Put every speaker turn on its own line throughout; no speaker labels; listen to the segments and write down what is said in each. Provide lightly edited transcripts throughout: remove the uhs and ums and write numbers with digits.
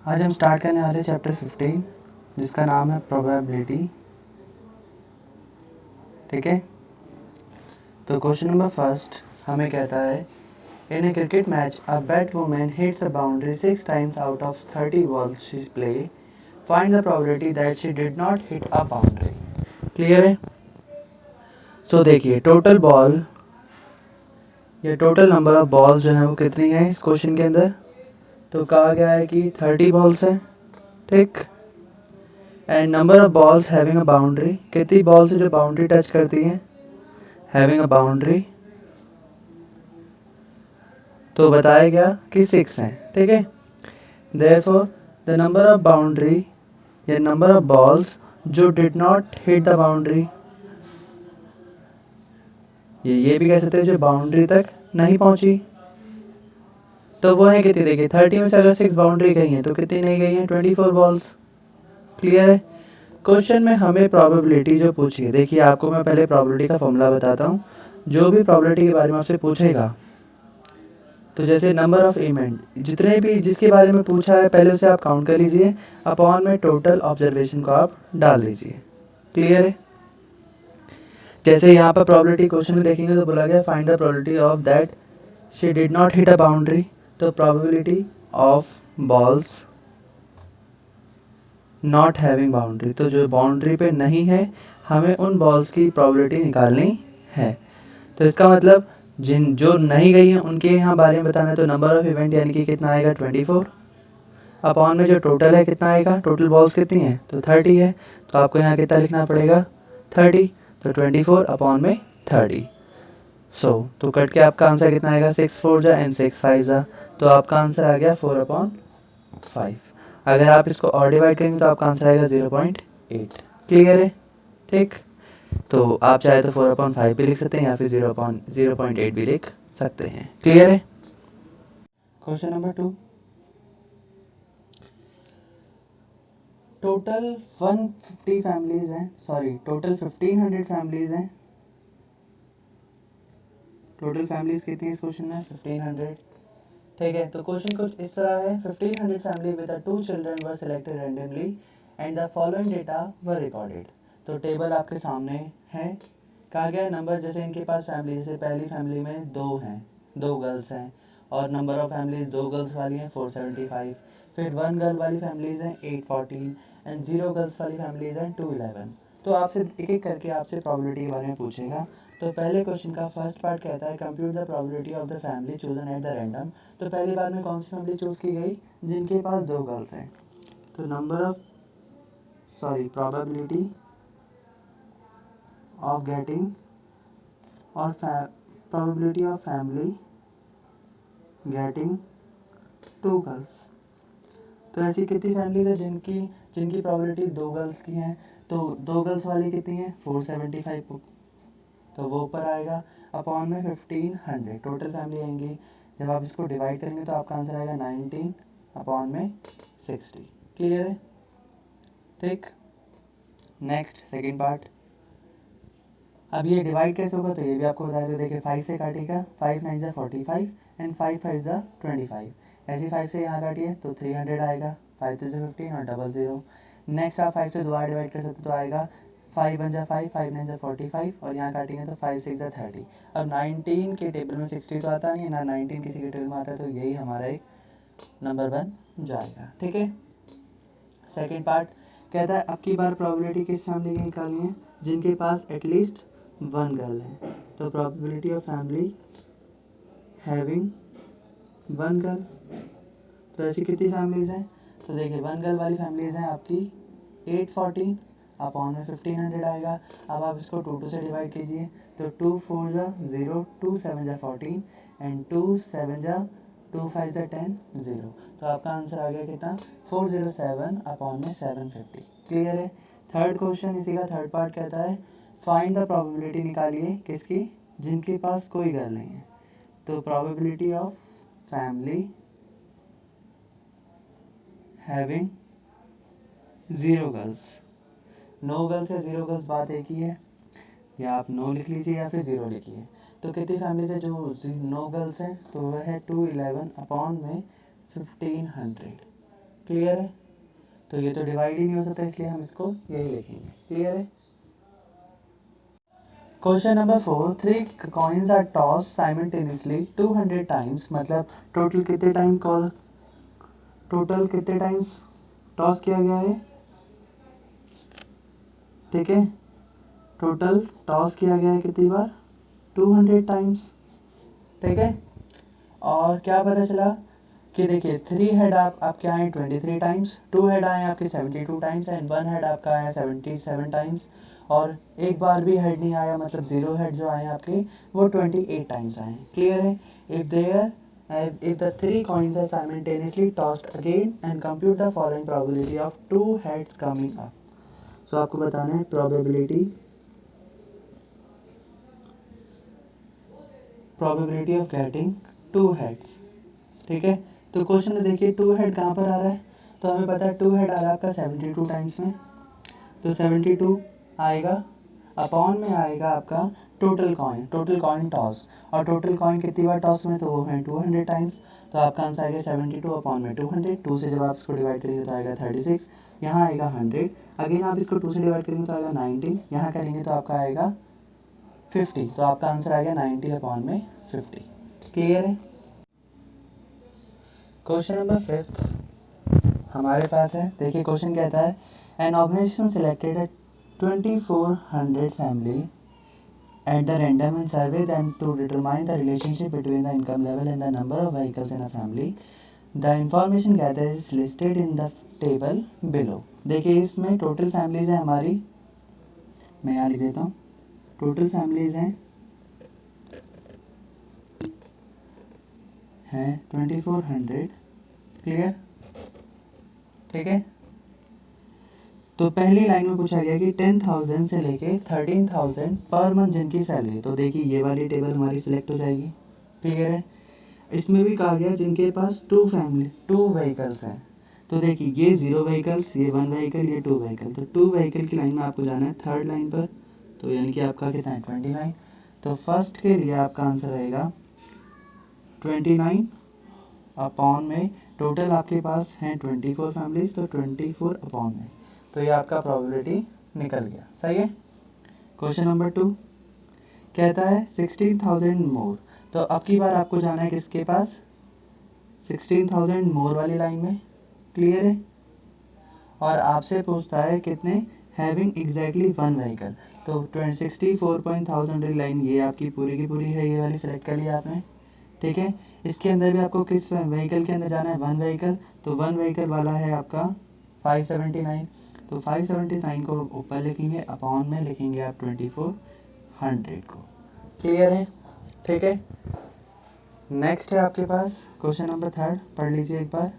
आज हम स्टार्ट करने वाले चैप्टर 15 जिसका नाम है प्रोबेबिलिटी। ठीक है, तो क्वेश्चन नंबर फर्स्ट हमें कहता है in a cricket match a bat woman hits a boundary 6 times out of 30 balls she play, find the probability that she did not hit a boundary. Clear है? So देखिए total ball या total number of balls जो है वो कितनी है इस question के अंदर, तो कहा गया है कि 30 बॉल्स हैं। ठीक, and number of balls having a boundary, कितनी बॉल्स जो बाउंड्री टच करती हैं हैविंग अ बाउंड्री, तो बताया गया कि 6 हैं। ठीक है, therefore the number of boundary या नंबर ऑफ बॉल्स जो did not hit the boundary, ये भी कह सकते हैं जो बाउंड्री तक नहीं पहुंची, तो वो है कितनी। देखिए 30 में से अगर 6 बाउंड्री गई हैं तो कितनी नहीं गई हैं, 24 बॉल्स। क्लियर है? क्वेश्चन में हमें प्रोबेबिलिटी जो पूछी है, देखिए आपको मैं पहले प्रोबेबिलिटी का फॉर्मूला बताता हूँ। जो भी प्रोबेबिलिटी के बारे में आपसे पूछेगा, तो जैसे नंबर ऑफ इवेंट जितने भी जिसके बारे में पूछा है पहले उसे आप काउंट कर लीजिए, अपॉन में टोटल ऑब्जर्वेशन को आप डाल दीजिए। क्लियर है? जैसे यहाँ पर प्रोबेबिलिटी क्वेश्चन में देखेंगे तो बोला गया find the probability of that she did not hit a boundary, तो probability of balls not having boundary, तो जो बाउंड्री पे नहीं है हमें उन बॉल्स की प्रोबेबिलिटी निकालनी है। तो इसका मतलब जिन जो नहीं गई हैं उनके यहाँ बारे में बताना है, तो नंबर ऑफ इवेंट यानी कि कितना आएगा 24, अपॉन में जो टोटल है कितना आएगा, टोटल बॉल्स कितनी है तो 30 है, तो आपको यहाँ कितना लिखना पड़ेगा 30, तो 24 अपॉन में 30। तो कट के आपका आंसर कितना आएगा 6 4 जा एंड 6 5 जा, तो आपका आंसर आ गया 4/5। अगर आप इसको और डिवाइड करेंगे तो आपका आंसर आएगा 0.8। क्लियर है? ठीक, तो आप चाहे तो 4/5 भी लिख सकते हैं या फिर 0.8 भी लिख सकते हैं। क्लियर है? क्वेश्चन नंबर 2, टोटल 150 फैमिलीज हैं, सॉरी टोटल 1500 फैमिलीज हैं। टोटल फैमिलीज कितनी है इस क्वेश्चन में 1500। ठीक है, तो क्वेश्चन कुछ इस तरह है 1500 family with 2 children were selected randomly and the following data were recorded. तो टेबल आपके सामने है, कहा गया नंबर जैसे इनके पास फैमिली, जैसे पहली फैमिली में 2 हैं, 2 गर्ल्स हैं, और नंबर ऑफ फैमिलीज 2 गर्ल्स वाली हैं 475, फिर 1 गर्ल वाली फैमिलीज हैं 814 एंड 0 गर्ल्स वाली फैमिलीज हैं 211। तो आपसे एक एक करके आपसे प्रोबेबिलिटी के बारे में पूछेगा। तो पहले क्वेश्चन का फर्स्ट पार्ट कहता है compute the probability of the family chosen at the random. तो पहली बार में कौन सी फैमिली चूज की गई, जिनके पास 2 गर्ल्स हैं, तो प्रोबेबिलिटी ऑफ गेटिंग और probability of family getting 2 girls. तो ऐसी कितनी फैमिलीज है जिनकी जिनकी प्रोबेबिलिटी 2 गर्ल्स की हैं, तो 2 गर्ल्स वाली कितनी है 475, तो वो ऊपर आएगा, अपॉन में 1500 टोटल फैमिली आएंगी। जब आप इसको डिवाइड करेंगे तो आपका आंसर आएगा 19 अपॉन में 60। क्लियर है? ठीक, नेक्स्ट सेकंड पार्ट। अब ये डिवाइड कैसे होगा तो ये भी आपको बताया। देखिए 5 से काटिएगा, 5 9 जा 45 एंड 5 5 जा 25, ऐसी 5 से यहाँ काटिए तो 300 आएगा, 5 3 से 15 और 00। नेक्स्ट आप 5 से दोबारा डिवाइड कर सकते तो आएगा 5 1 जा 5 5 9 जा 45 और यहाँ काटेंगे तो 5 6 जा 30। अब 19 के टेबल में 60 तो आता नहीं है ना, 19 किसी के टेबल में आता है, तो यही हमारा एक नंबर बन जाएगा। ठीक है, सेकेंड पार्ट कहता है अब की बार प्रोबेबिलिटी किस फैमिली की निकालनी है, जिनके पास एटलीस्ट 1 गर्ल है। तो probability of family having 1 girl, तो ऐसी कितनी फैमिलीज हैं, तो देखिए 1 गर्ल वाली फैमिलीज हैं आपकी 814 अपॉन में 1500 आएगा। अब आप इसको 2 से डिवाइड कीजिए, तो 2 4 जा 0, 2 7 जा 14 एंड 2 7 जा 2 5 जा 10 0, तो आपका आंसर आ गया कितना 407 अपॉन में 750। क्लियर है? थर्ड क्वेश्चन इसी का थर्ड पार्ट कहता है फाइंड द प्रोबेबिलिटी निकालिए किसकी, जिनके पास कोई गर्ल नहीं है। तो probability of family having 0 girls, no girls या 0 गर्ल्स बात एक ही है, या आप नो लिख लीजिए या फिर 0 लिखिए। तो कितनी फैमिलीज है जो नो गर्ल्स हैं, तो वह है 211 अपॉन में 1500। क्लियर है? तो ये तो डिवाइड ही नहीं हो सकता, इसलिए हम इसको यही लिखेंगे। क्लियर है? Question number 4, 3 coins are toss simultaneously 200 times, मतलब टोटल कितने टाइम्स टॉस किया गया है? ठीक है, टोटल टॉस किया गया है कितनी बार? 200 टाइम्स। ठीक है, और क्या पता चला कि देखिए 3 हेड आपके आए 23 टाइम्स, 2 हेड आए आपके 72 टाइम्स एंड 1 हेड आपका आया 77 टाइम्स, और एक बार भी हेड नहीं आया, मतलब 0 हेड जो आए आपके वो 28 टाइम्स आए। क्लियर है? If the 3 coins are simultaneously tossed again and compute the following probability of 2 heads coming up. So आपको बताना है probability of getting 2 heads। ठीक है, तो क्वेश्चन में देखिए 2 हेड कहाँ पर आ रहा है, तो हमें पता है 2 हेड आ रहा है आपका 72 टाइम्स में, तो 72 आएगा, अपॉन में आएगा आपका टोटल कॉइन टॉस, और टोटल कॉइन कितनी बार टॉस में, तो वो है 200 टाइम्स। तो आपका आंसर आएगा 72 अपॉन में 200, 2 से जब आप इसको डिवाइड करेंगे तो आएगा 36, यहाँ आएगा 100, अगेन आप इसको 2 से डिवाइड करेंगे तो आएगा 90, यहाँ करेंगे तो आपका आएगा 50, तो आपका आंसर आएगा 90 अपॉन में 50। क्लियर है? क्वेश्चन नंबर 5 हमारे पास है। देखिए क्वेश्चन कहता है, an organisation selected 2400 family at the random and survey them to determine the relationship between the income level and the number of vehicles in a family. The information gathered is listed in the table below. देखिए इसमें total families है हमारी, मैं यहाँ लिख देता हूँ, total families हैं 2400। क्लियर? ठीक है, तो पहली लाइन में पूछा गया कि 10,000 से लेके 13,000 पर मंथ जिनकी सैलरी, तो देखिए ये वाली टेबल हमारी सिलेक्ट हो जाएगी। क्लियर है? इसमें भी कहा गया जिनके पास 2 व्हीकल्स हैं, तो देखिए ये 0 व्हीकल्स, ये 1 व्हीकल, ये 2 व्हीकल, तो 2 व्हीकल की लाइन में आपको जाना है थर्ड लाइन पर, तो यानी कि आपका कितना है 29, तो फर्स्ट के लिए आपका आंसर रहेगा 29 अपॉन में टोटल आपके पास हैं 24 फैमिलीज, तो 24 अपॉन में, तो ये आपका प्रोबेबिलिटी निकल गया। सही है? क्वेश्चन नंबर 2 कहता है 16,000 मोर, तो अब की बार आपको जाना है किसके पास? 16,000 मोर वाली लाइन में। क्लियर है? और आपसे पूछता है कितने हैविंग एग्जैक्टली 1 व्हीकल, तो 64,000 लाइन ये आपकी पूरी की पूरी है, ये वाली सेलेक्ट कर लिया आपने। ठीक है, इसके अंदर भी आपको किस व्हीकल के अंदर जाना है? 1 व्हीकल, तो 1 व्हीकल वाला है आपका 579, तो 579 को ऊपर लिखेंगे, अपॉन में लिखेंगे आप 2400 को। क्लियर है? ठीक है, नेक्स्ट है आपके पास क्वेश्चन नंबर 3, पढ़ लीजिए एक बार।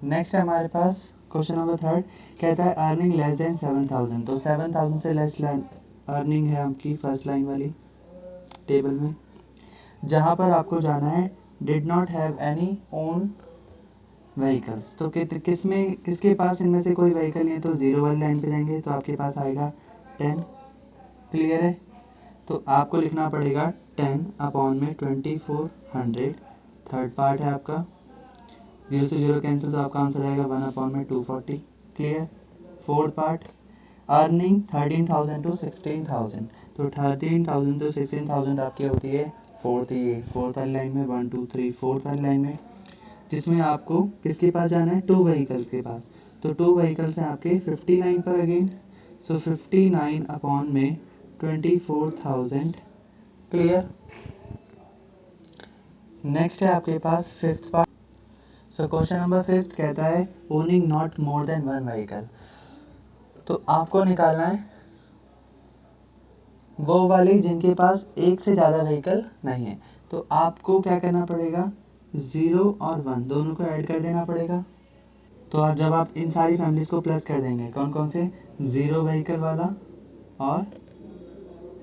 नेक्स्ट है हमारे पास क्वेश्चन नंबर 3, कहता है अर्निंग लेस देन 7,000, तो 7,000 से लेस अर्निंग है आपकी फर्स्ट लाइन वाली टेबल में, जहाँ पर आपको जाना है did not have any own vehicles, तो किसके पास इनमें से कोई व्हीकल नहीं है, तो 0 वाली लाइन पे जाएंगे तो आपके पास आएगा 10। क्लियर है? तो आपको लिखना पड़ेगा 10 अपॉन में 2400, थर्ड पार्ट है आपका, 0 से 0 कैंसिल, तो आपका आंसर आएगा 1 अपॉन में 240। Clear? Fourth part earning 13,000 to 16,000, तो 13,000 to 16,000 आपकी होती है फोर्थ वाली लाइन में, 1 2 3 फोर्थ वाली लाइन में, जिसमें आपको किसके पास जाना है? 2 व्हीकल्स के पास, तो 2 व्हीकल्स हैं आपके 59 पर अगेन, सो 59 अपॉन में 24,000। क्लियर? नेक्स्ट है आपके पास fifth part. So question number 5 कहता है owning not more than 1 vehicle, तो आपको निकालना है वो वाले जिनके पास एक से ज़्यादा व्हीकल नहीं है, तो आपको क्या करना पड़ेगा? 0 और 1 दोनों को ऐड कर देना पड़ेगा। तो आप जब आप इन सारी फैमिलीज को प्लस कर देंगे, कौन कौन से? 0 व्हीकल वाला और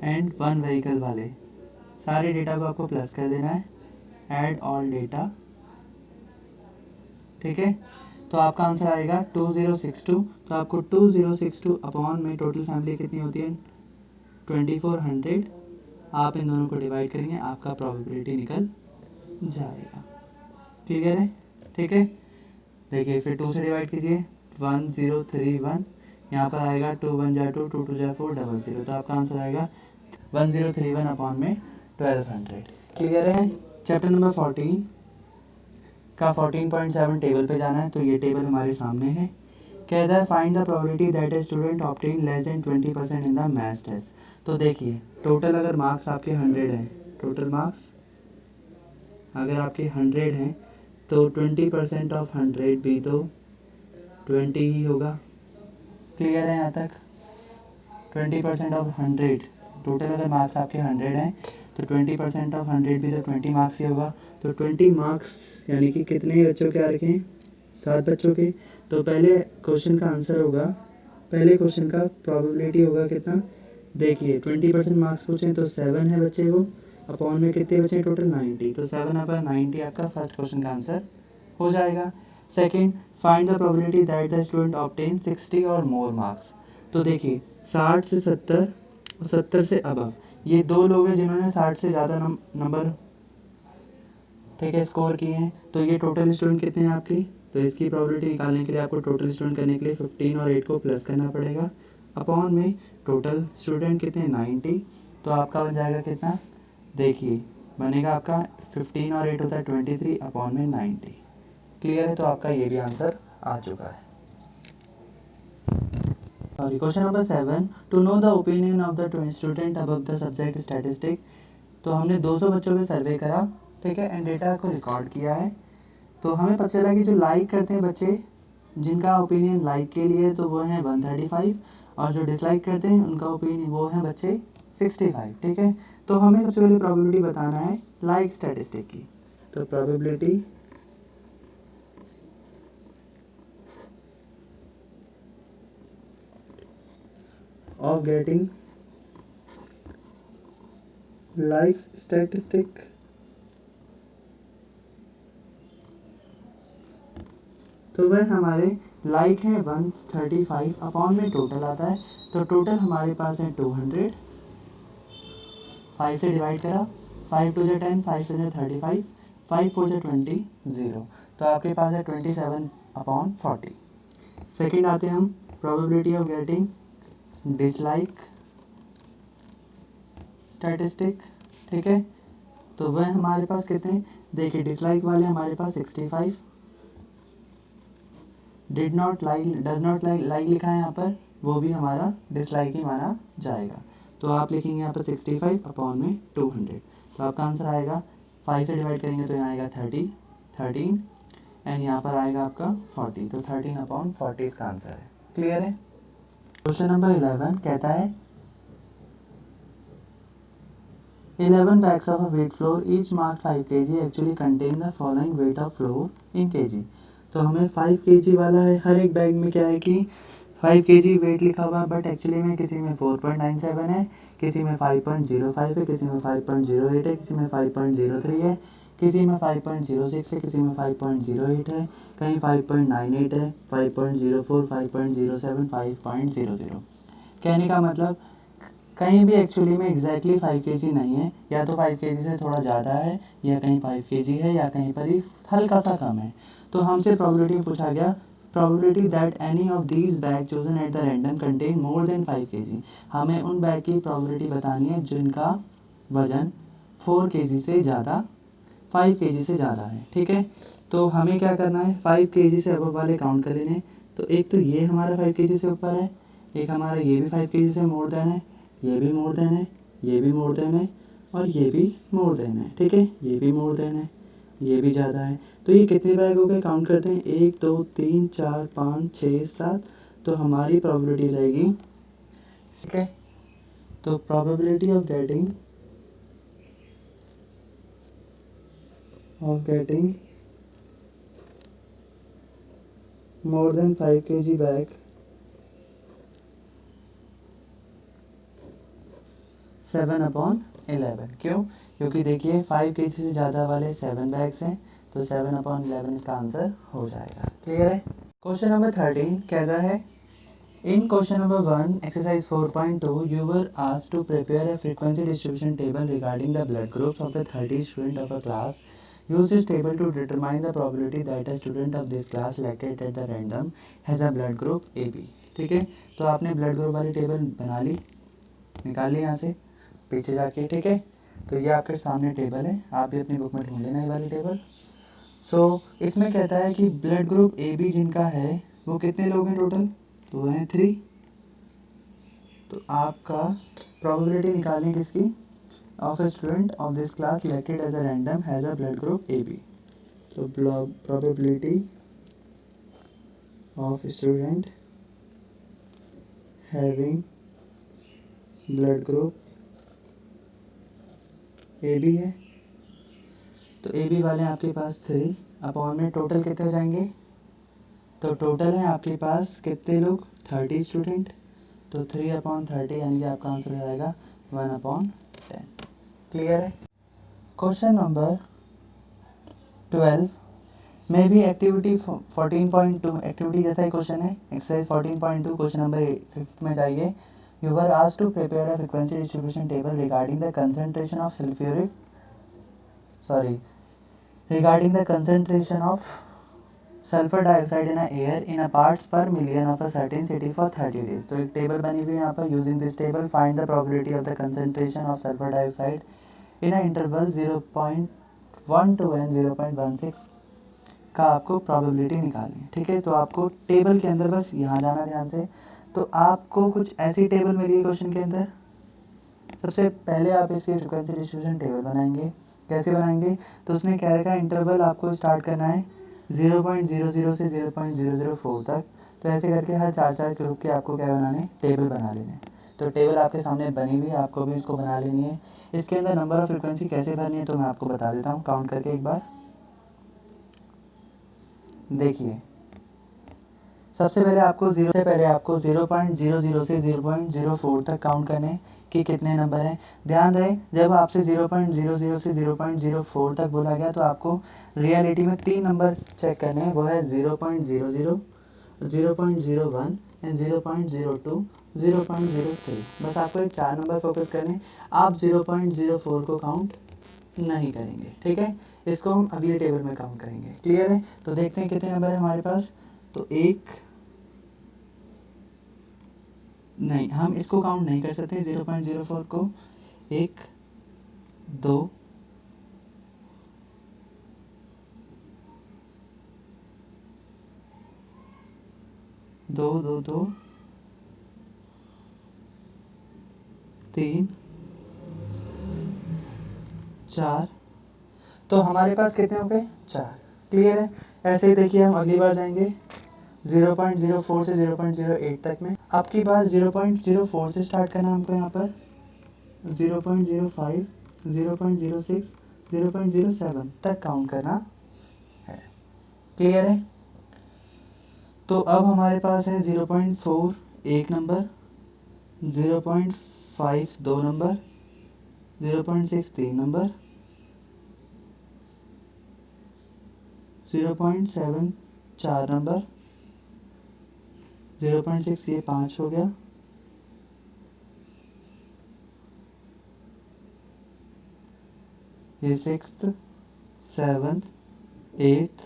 एंड 1 व्हीकल वाले, सारे डेटा को आपको प्लस कर देना है, ऐड ऑल डेटा। ठीक है, तो आपका आंसर आएगा 2062, तो आपको 2062 अपॉन में टोटल फैमिली कितनी होती है? 2400, आप इन दोनों को डिवाइड करेंगे, आपका प्रोबेबिलिटी निकल जाएगा। क्लियर है? ठीक है, देखिए फिर 2 से डिवाइड कीजिए, 1031, यहाँ पर आएगा 2 1 जा 2, 2 2 जा 4, 00, तो आपका आंसर आएगा 1031 अपॉन में 1200। क्लियर है। चैप्टर नंबर 14 का 14.7 टेबल पे जाना है, तो ये टेबल हमारे सामने है। कहता है find the probability that a student obtain less than 20% in the maths test. तो देखिए टोटल अगर मार्क्स आपके 100 हैं, टोटल मार्क्स अगर आपके 100 हैं तो 20% ऑफ 100 भी तो 20 ही होगा। क्लियर है यहाँ तक। 20% ऑफ 100, टोटल अगर मार्क्स आपके 100 हैं तो 20% ऑफ 100 भी तो 20 मार्क्स ही होगा। तो 20 मार्क्स यानी कि कितने बच्चों के आ रखे हैं, 7 बच्चों के। तो पहले क्वेश्चन का आंसर होगा, पहले क्वेश्चन का प्रोबेबिलिटी होगा कितना, देखिए 20% मार्क्स पूछें तो 7 है बच्चे को, अपॉन में कितने बचे टोटल 90, तो 7 अपॉन 90 आपका फर्स्ट क्वेश्चन का आंसर हो जाएगा। Second, find the probability that the student obtain 60 और मोर मार्क्स। तो देखिए 60 से 70 और 70 से अबव, ये दो लोग हैं जिन्होंने 60 से ज़्यादा नंबर ठीक है स्कोर किए हैं। तो ये टोटल स्टूडेंट कितने हैं आपकी, तो इसकी प्रोबेबिलिटी निकालने के लिए आपको टोटल स्टूडेंट करने के लिए 15 और 8 को प्लस करना पड़ेगा, अपॉन में टोटल स्टूडेंट कितने 90, तो आपका बन जाएगा कितना, देखिए बनेगा आपका 15 और 8 होता है 23 अपॉन में 90। क्लियर है। तो आपका ये भी आंसर आ चुका है। Sorry, question number 7, to know the opinion of the student above the subject statistic. तो हमने 200 बच्चों पे सर्वे करा, ठीक है, एंड डेटा को रिकॉर्ड किया है। तो हमें पता चला कि जो लाइक करते हैं बच्चे, जिनका ओपिनियन लाइक के लिए तो वो हैं 135, और जो डिसलाइक करते हैं उनका ओपिनियन वो हैं बच्चे 65, ठीक है। तो हमें सबसे पहले प्रोबेबिलिटी बताना है लाइक स्टैटिस्टिक की। तो probability of getting life statistic तो वह हमारे लाइक है 135 अपॉन में टोटल आता है। तो टोटल हमारे पास है 200, 5 से डिवाइड करा, 5 2 10, 5 से 35, 5 4 20, 0, तो आपके पास है 27 अपॉन 40। सेकेंड आते हैं हम probability of getting dislike statistic, ठीक है। तो वह हमारे पास कितने, देखिए डिसलाइक वाले हमारे पास 65, did not like does not like लिखा है यहाँ पर, वो भी हमारा डिसलाइक ही माना जाएगा। तो आप लिखेंगे यहाँ पर 65 अपॉन में 200, तो आपका आंसर आएगा 5 से डिवाइड करेंगे तो यहाँ आएगा 13 एंड यहाँ पर आएगा आपका 40, तो 13 अपॉन 40 इसका आंसर है। क्लियर है। क्वेश्चन नंबर 11 कहता है 11 bags of a wheat flour each marked 5 kg actually contain the following weight of flour in kg। तो हमें 5 kg वाला है, हर एक बैग में क्या है कि 5 kg वेट लिखा हुआ है, बट एक्चुअली में किसी में 4.97 है, किसी में 5.05 है, किसी में 5.08 है, किसी में 5.03 है, किसी में 5.06 है, किसी में 5.08 है, कहीं 5.98 है, 5.04, 5.07, 5.00। कहने का मतलब कहीं भी एक्चुअली में एग्जैक्टली 5 kg नहीं है, या तो 5 kg से थोड़ा ज़्यादा है, या कहीं 5 kg है, या कहीं पर ही हल्का सा कम है। तो हमसे प्रोबेबिलिटी में पूछा गया probability that any of these bag chosen eight the random contain more than 5 kg। हमें उन बैग की प्रोबेबिलिटी बतानी है जिनका वजन 4 kg से ज़्यादा, 5 kg से ज़्यादा है, ठीक है। तो हमें क्या करना है, 5 kg से अबव वाले काउंट कर लेने। तो एक तो ये हमारा 5 kg से ऊपर है, एक हमारा ये भी 5 kg से मोर देन है, ये भी मोर देन है, ये भी मोर देन है, और ये भी मोर देन है, ठीक है, ये भी मोर देन है, ये भी ज़्यादा है। तो ये कितने बैग हो गए, काउंट करते हैं, 1 2 3 4 5 6 7। तो हमारी प्रोबेबिलिटी रहेगी, ठीक है। तो probability of getting more then 5 kg bag 7/11। क्यों, क्योंकि देखिए 5 kg से ज़्यादा वाले 7 बैग्स हैं, तो 7/11 इसका आंसर हो जाएगा। क्लियर है। क्वेश्चन नंबर 13 कहता है in question number 1 exercise 4.2 you were asked to prepare a frequency distribution table regarding the blood groups of the 30 student of a class use this table to determine the probability that a student of this class selected at the random has a blood group AB। ठीक है, तो आपने blood group वाली table बना ली, निकाल ली यहाँ से पीछे जाके। ठीक है, तो ये आपके सामने टेबल है, आप भी अपनी बुक में ढूंढ लेना ये वाली टेबल। इसमें कहता है कि ब्लड ग्रुप AB जिनका है वो कितने लोग हैं टोटल, तो वो हैं 3। तो आपका प्रोबेबिलिटी निकालनी किसकी, of a student of this class selected as a random has a blood group AB। तो probability of student having blood group AB है, तो AB वाले आपके पास 3 अपॉन में टोटल कितने हो जाएंगे, तो टोटल है आपके पास कितने लोग 30 स्टूडेंट, तो 3/30 यानी कि आपका आंसर हो जाएगा 1/10। क्लियर है। क्वेश्चन नंबर 12 में भी एक्टिविटी 14.2 एक्टिविटी जैसा ही क्वेश्चन है, एक्सरसाइज 14.2 क्वेश्चन नंबर 6 में जाइए। You were asked to prepare a frequency distribution table regarding the concentration of regarding the concentration of sulfur dioxide in a air in a parts per million of a certain city for 30 days। तो एक table बनी हुई है यहाँ पर, using this table find the probability of the concentration of sulphur dioxide in a interval 0.1 and 0.16 का आपको probability निकालनी है। ठीक है, तो आपको टेबल के अंदर बस यहाँ जाना ध्यान से। तो आपको कुछ ऐसी टेबल मिली है क्वेश्चन के अंदर। सबसे पहले आप इसकी फ्रीक्वेंसी डिस्ट्रीब्यूशन टेबल बनाएंगे। कैसे बनाएंगे, तो उसने क्या रखा, इंटरवल आपको स्टार्ट करना है 0.00 से 0.004 तक। तो ऐसे करके हर 4 ग्रुप के आपको क्या बनाने, टेबल बना लेने। तो टेबल आपके सामने बनी हुई है, आपको भी इसको बना लेनी है। इसके अंदर नंबर ऑफ फ्रीक्वेंसी कैसे भरनी है तो मैं आपको बता देता हूँ, काउंट करके एक बार देखिए। सबसे पहले आपको 0 से पहले आपको 0.00 से 0.04 तक काउंट करने कि कितने नंबर हैं। ध्यान रहे, जब आपसे 0.00 से 0.04 तक बोला गया तो आपको रियलिटी में 3 नंबर चेक करने हैं, वो है 0.00, 0.01 एंड 0.02, 0.03। बस आपको ये 4 नंबर फोकस करने, आप 0.04 को काउंट नहीं करेंगे। ठीक है, इसको हम अगली टेबल में काउंट करेंगे। क्लियर है, तो देखते हैं कितने नंबर है हमारे पास। तो नहीं, हम इसको काउंट नहीं कर सकते 0.04 को। 1 2 2 2 2 3 4। तो हमारे पास कितने हो गए, 4। क्लियर है। ऐसे ही देखिए हम अगली बार जाएंगे 0.04 से 0.08 तक में। आपकी बात 0.04 से स्टार्ट करना हमको यहाँ पर 0.05, 0.06, 0.07 तक काउंट करना है। क्लियर है। तो अब हमारे पास है 0.4 एक नंबर, 0.5 2 नंबर, 0.6 3 नंबर, 0.7 4 नंबर, 0.6 ये 5 हो गया, ये 6th 7th 8th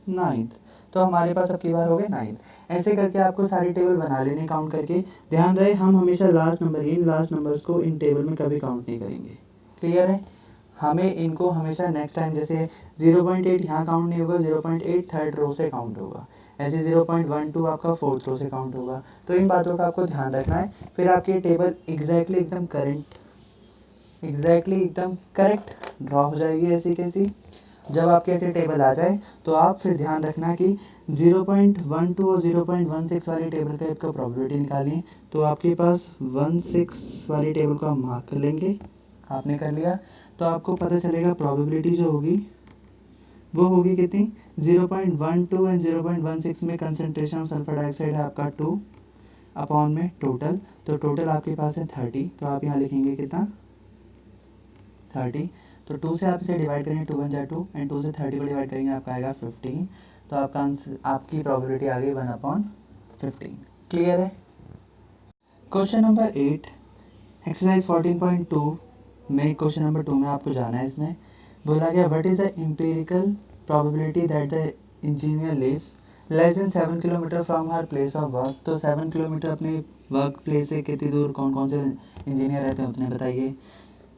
9th। तो हमारे पास अब की बार हो गए 9th। ऐसे करके आपको सारी टेबल बना लेने काउंट करके। ध्यान रहे, हम हमेशा लास्ट नंबर्स को इन टेबल में कभी काउंट नहीं करेंगे। क्लियर है। हमें इनको हमेशा नेक्स्ट टाइम जैसे 0.8 यहाँ काउंट नहीं होगा, 0.8 थर्ड रो से काउंट होगा, ऐसे 0.12 आपका फोर्थ रो से काउंट होगा। तो इन बातों का आपको ध्यान रखना है, फिर आपकी टेबल एग्जैक्टली एकदम करेक्ट ड्रॉ हो जाएगी ऐसी कैसी। जब आपके ऐसे टेबल आ जाए तो आप फिर ध्यान रखना कि 0.12 और 0.16 वाली टेबल का आपका प्रोबेबिलिटी निकालिए। तो आपके पास 16 वाली टेबल को हम मार्क कर लेंगे। आपने कर लिया तो आपको पता चलेगा प्रोबेबिलिटी जो होगी वो होगी कितनी, 0.12 एंड 0.16 में कंसंट्रेशन ऑफ सल्फर डाइऑक्साइड है आपका 2 अपॉन में टोटल। तो टोटल आपके पास है 30। तो आप यहाँ लिखेंगे कितना, 30। तो 2 से आप इसे डिवाइड करेंगे, 2 1 जा 2 एंड 2 से 30 को डिवाइड करेंगे, आपका आएगा 15। तो आपका आंसर, आपकी प्रोबेबिलिटी आ गई 1/15। क्लियर है। क्वेश्चन नंबर 8 एक्सरसाइज 14.2 में क्वेश्चन नंबर 2 में आपको जाना है। इसमें बोला गया what is the empirical probability that the engineer lives less than 7 kilometre from her place of work. तो 7 किलोमीटर अपने वर्क प्लेस से कितनी दूर कौन कौन से इंजीनियर रहते हैं उतने बताइए।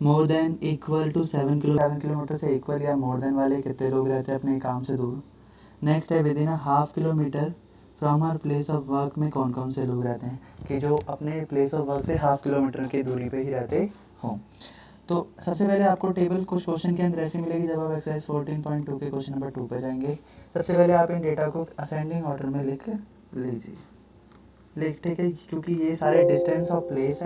More than equal to 7 kilometre से इक्वल या मोर देन वाले कितने लोग रहते हैं अपने काम से दूर। नेक्स्ट है with in half kilometre from her place of work में कौन कौन से लोग रहते हैं कि जो अपने प्लेस ऑफ वर्क से हाफ किलोमीटर की दूरी पे ही रहते हों। तो सबसे पहले आपको टेबल कुछ क्वेश्चन के अंदर ऐसे मिलेगी जब आप एक्सरसाइज 14.2 के क्वेश्चन नंबर 2 पे जाएंगे। सबसे पहले आप इन डेटा को असेंडिंग ऑर्डर में लिख लीजिए ठीक है, क्योंकि ये सारे डिस्टेंस ऑफ प्लेस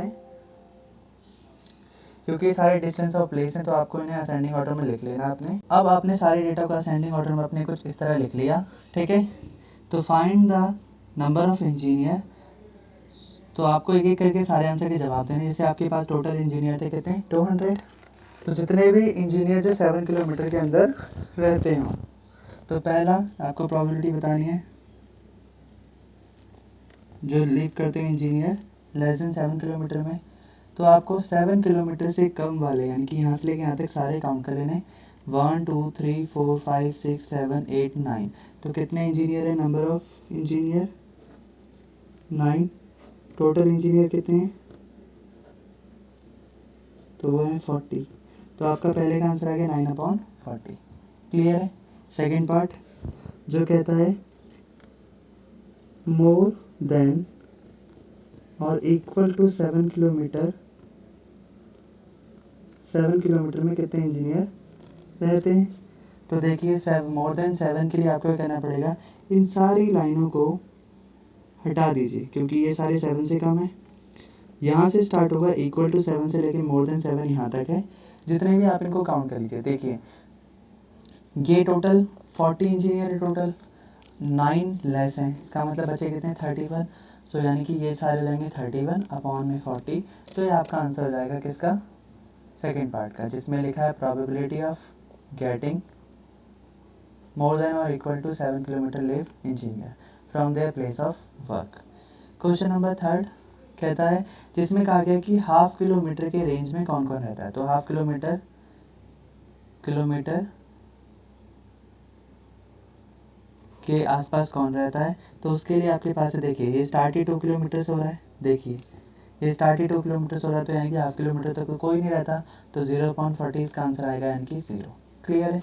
हैं, तो आपको इन्हें असेंडिंग ऑर्डर में लिख लेना आपने। अब आपने सारे डेटा को असेंडिंग ऑर्डर में अपने कुछ इस तरह लिख लिया, ठीक है। तो find the number of engineer, तो आपको एक एक करके सारे आंसर के जवाब देने। जैसे आपके पास टोटल इंजीनियर थे कितने 200, तो जितने भी इंजीनियर जो 7 किलोमीटर के अंदर रहते हों। तो पहला आपको प्रोबेबिलिटी बतानी है जो लिव करते हैं इंजीनियर लेस देन 7 किलोमीटर में। तो आपको 7 किलोमीटर से कम वाले यानी कि यहाँ से लेके यहाँ तक सारे काउंट कर लेने 1 2 3 4 5 6 7 8 9। तो कितने इंजीनियर है, number of engineer 9। Total engineer कितने हैं, तो वो है 40। तो आपका पहले का आंसर आ गया 9/40। क्लियर है। सेकेंड पार्ट जो कहता है मोर देन और इक्वल टू 7 किलोमीटर, 7 किलोमीटर में कितने इंजीनियर रहते हैं। तो देखिए मोर देन 7 के लिए आपको क्या करना पड़ेगा, इन सारी लाइनों को हटा दीजिए क्योंकि ये सारे 7 से कम है। यहाँ से स्टार्ट होगा इक्वल टू 7 से लेके मोर देन 7 यहाँ तक है। जितने भी आप इनको काउंट कर लीजिए। देखिए ये टोटल 40 इंजीनियर टोटल 9 लेस हैं, इसका मतलब बचे कितने 31। सो यानी कि ये सारे हो जाएंगे 31/40। तो ये आपका आंसर हो जाएगा किसका, सेकेंड पार्ट का, जिसमें लिखा है probability of getting more than और equal to 7 kilometre live engineer from their place of work. Question number 3 कहता है जिसमें कहा गया कि हाफ किलोमीटर के रेंज में कौन कौन रहता है। तो हाफ किलोमीटर के आसपास कौन रहता है। तो उसके लिए आपके पास देखिए ये स्टार्ट ही 2 किलोमीटर से हो रहा है। देखिए ये स्टार्ट ही 2 किलोमीटर से हो रहा है, तो यानी कि हाफ किलोमीटर तक तो कोई नहीं रहता। तो 0/40 इसका आंसर आएगा यानी कि 0। क्लियर है।